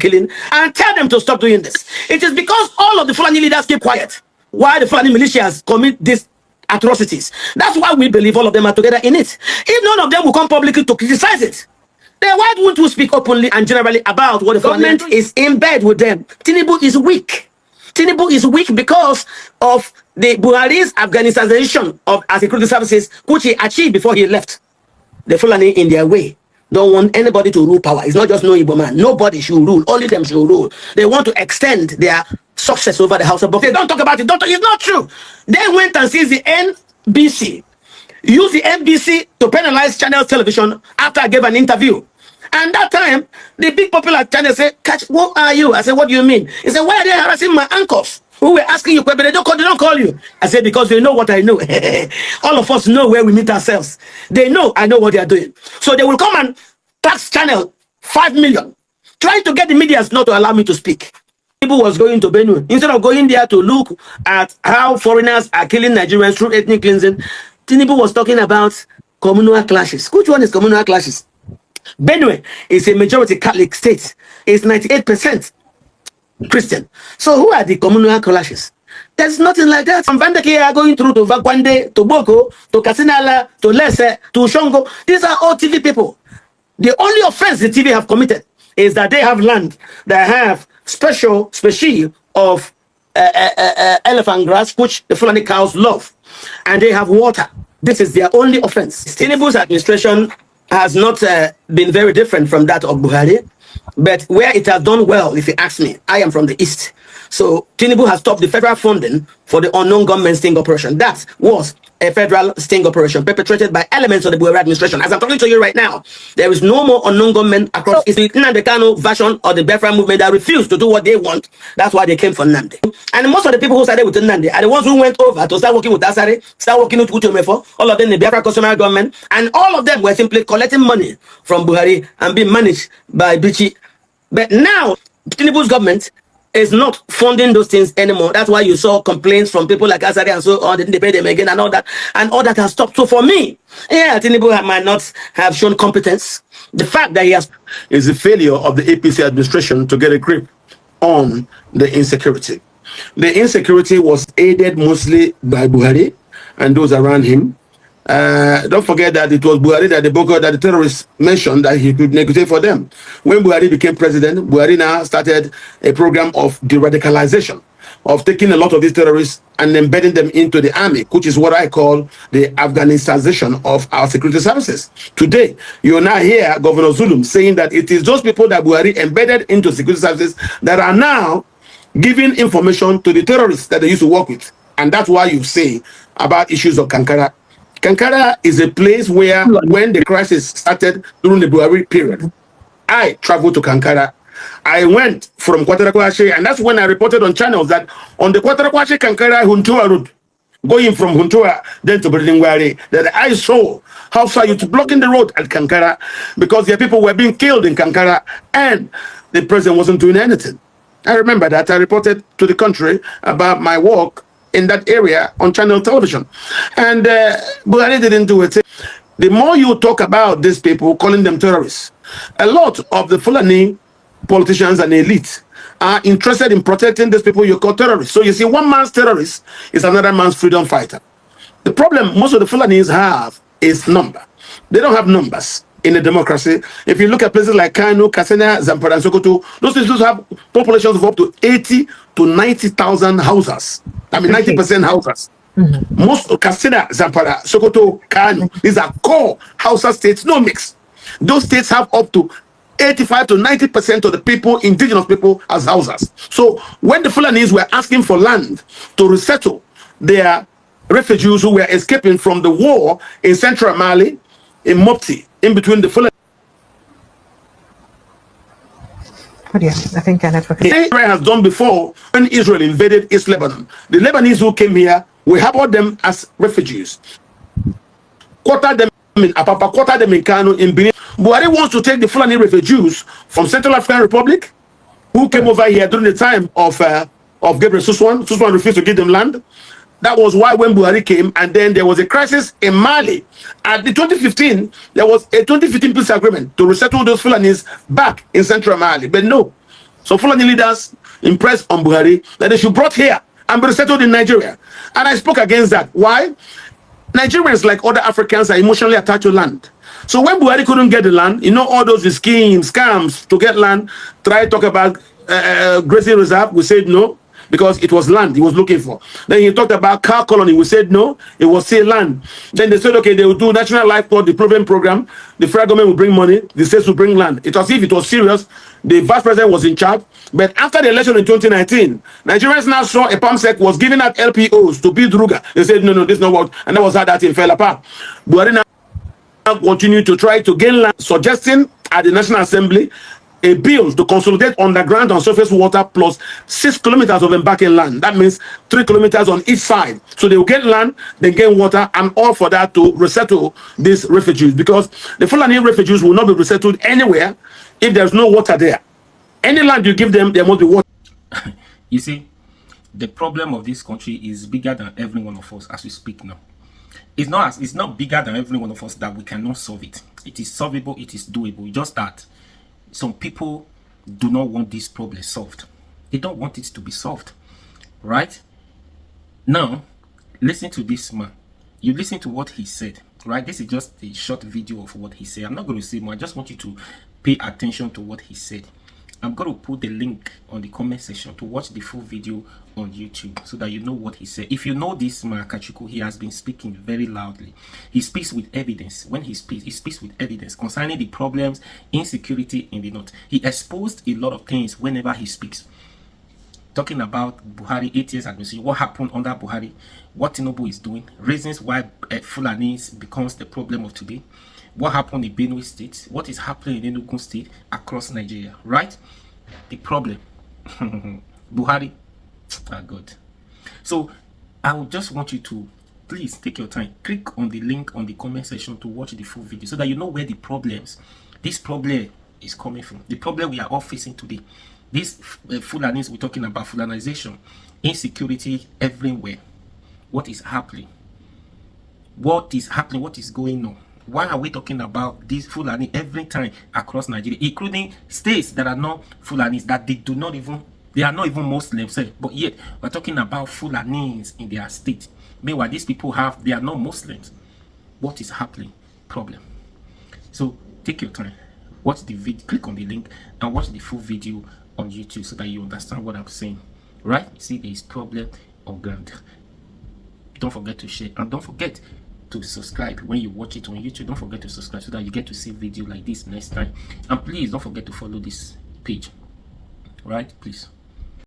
killing and tell them to stop doing this. It is because all of the Fulani leaders keep quiet while the Fulani militias commit these atrocities. That's why we believe all of them are together in it. If none of them will come publicly to criticize it, then why won't we speak openly and generally about what the government is in bed with them? Tinubu is weak. Tinubu is weak because of the Buhari's Afghanization of our security services, which he achieved before he left. The Fulani in their way don't want anybody to rule power. It's not just no Igbo man. Nobody should rule. Only them should rule. They want to extend their success over the House of Box. They don't talk about it. It's not true. They went and seized the NBC. Used the NBC to penalize Channel Television after I gave an interview. And that time, the big popular channel said, "Catch, what are you?" I said, "What do you mean?" He said, "Why are they harassing my uncles who were asking you, but they don't call you?" I said, "Because they know what I know." All of us know where we meet ourselves. They know I know what they are doing. So they will come and tax channel 5 million, trying to get the media not to allow me to speak. People was going to Benue. Instead of going there to look at how foreigners are killing Nigerians through ethnic cleansing, Tinubu was talking about communal clashes. Which one is communal clashes? Benue is a majority Catholic state. It's 98% Christian. So who are the communal clashes? There's nothing like that. From Vandake are going through to Vakwande, to Boko, to Kasinala, to Lese, to Shongo. These are all TV people. The only offense the TV have committed is that they have land that have species of elephant grass, which the Fulani cows love, and they have water. This is their only offense. Tinubu's administration has not been very different from that of Buhari, but where it has done well, if you ask me, I am from the East. So Tinubu has stopped the federal funding for the unknown government sting operation. That was a federal sting operation perpetrated by elements of the Buhari administration. As I'm talking to you right now, there is no more unknown government across. It's the Nnamdi Kanu version of the Biafra movement that refused to do what they want. That's why they came for Nnamdi. And most of the people who started with Nnamdi are the ones who went over to start working with Asare, start working with Utomefo, all of them in the Biafra customary government, and all of them were simply collecting money from Buhari and being managed by Bichi. But now, Tinubu's government is not funding those things anymore. That's why you saw complaints from people like Asari and so on. They didn't pay them again and all that. And all that has stopped. So for me, yeah, Tinubu might not have shown competence. The fact that he has is the failure of the APC administration to get a grip on the insecurity. The insecurity was aided mostly by Buhari and those around him. Don't forget that it was Buhari that the terrorists mentioned that he could negotiate for them. When Buhari became president, Buhari now started a program of de-radicalization, of taking a lot of these terrorists and embedding them into the army, which is what I call the Afghanization of our security services. Today, you now hear Governor Zulum saying that it is those people that Buhari embedded into security services that are now giving information to the terrorists that they used to work with. And that's why you say about issues of Kankara. Kankara is a place where, when the crisis started during the Buhari period, I traveled to Kankara. I went from Kwatarakwashe, and that's when I reported on channels that on the Kwatarakwashe Kankara Huntua road, going from Huntua then to Berdingwari, that I saw how far you blocking the road at Kankara because their people were being killed in Kankara, and the president wasn't doing anything. I remember that I reported to the country about my work in that area on channel television, and Buhari didn't do it. The more you talk about these people, calling them terrorists, a lot of the Fulani politicians and elite are interested in protecting these people you call terrorists. So you see, one man's terrorist is another man's freedom fighter. The problem most of the Fulanis have is number. They don't have numbers in a democracy. If you look at places like Kano, Katsina, Zamfara, and Sokoto, those places have populations of up to 80 to 90,000 houses. I mean, 90% houses. Most of Katsina, Zamfara, Sokoto, Kano, these are core Hausa states, no mix. Those states have up to 85 to 90% of the people, indigenous people, as houses. So when the Fulanis were asking for land to resettle their refugees who were escaping from the war in central Mali, in Mopti, in between the Fulani. Oh yeah, I think our network is... Israel has done before when Israel invaded East Lebanon. The Lebanese who came here, we harbored them as refugees. Quartered them in Apapa, quartered them in Kano, in Benin. Buhari wants to take the Fulani refugees from Central African Republic, who came over here during the time of Gabriel Suswan. Suswan refused to give them land. That was why when Buhari came, and then there was a crisis in Mali. At the 2015, there was a 2015 peace agreement to resettle those Fulanis back in central Mali. But no, So Fulani leaders impressed on Buhari that they should brought here and be resettled in Nigeria. And I spoke against that. Why? Nigerians, like other Africans, are emotionally attached to land. So when Buhari couldn't get the land, you know, all those schemes, scams to get land, try to talk about grazing reserve, we said no, because it was land he was looking for. Then he talked about cow colony, we said no, it was still land. Then they said, okay, they will do national livestock development program, the federal government will bring money, the states will bring land. It was as if it was serious, the vice president was in charge. But after the election in 2019, Nigerians now saw a palm sec was giving out LPOs to build Ruga. They said, no, this is not what, and that was how that thing fell apart. Buhari now continue to try to gain land, suggesting at the National Assembly a bill to consolidate underground and surface water plus 6 kilometers of embarking land. That means 3 kilometers on each side. So they will get land, they gain water, and all for that to resettle these refugees, because the Fulani refugees will not be resettled anywhere if there's no water there. Any land you give them, there must be water. You see, the problem of this country is bigger than every one of us as we speak now. It's not bigger than every one of us that we cannot solve it. It is solvable, it is doable. Just that some people do not want this problem solved. They don't want it to be solved. Right? Now, listen to this man. You listen to what he said. Right? This is just a short video of what he said. I'm not going to say more. I just want you to pay attention to what he said. I'm going to put the link on the comment section to watch the full video on YouTube so that you know what he said. If you know this man, Kachuku, he has been speaking very loudly. He speaks with evidence. When he speaks with evidence concerning the problems, insecurity in the north. He exposed a lot of things whenever he speaks. Talking about Buhari, 8 years administration, what happened under Buhari, what Tinubu is doing, reasons why Fulanis becomes the problem of today. What happened in Benue State, what is happening in Enugu State, across Nigeria, right? The problem. Buhari, God. So I would just want you to please take your time, click on the link on the comment section to watch the full video so that you know where this problem is coming from. The problem we are all facing today. These Fulanis, we're talking about Fulanization, insecurity everywhere. What is happening? What is happening? What is going on? Why are we talking about these Fulani every time across Nigeria, including states that are not Fulanis, that they are not even Muslims, but yet we're talking about Fulanis in their state. Meanwhile, these people they are not Muslims. What is happening? Problem. So take your time, watch the video, click on the link and watch the full video on YouTube so that you understand what I'm saying. Right? See, there is problem on ground. Don't forget to share and don't forget to subscribe. When you watch it on YouTube, don't forget to subscribe so that you get to see video like this next time. And please don't forget to follow this page. Right? Please.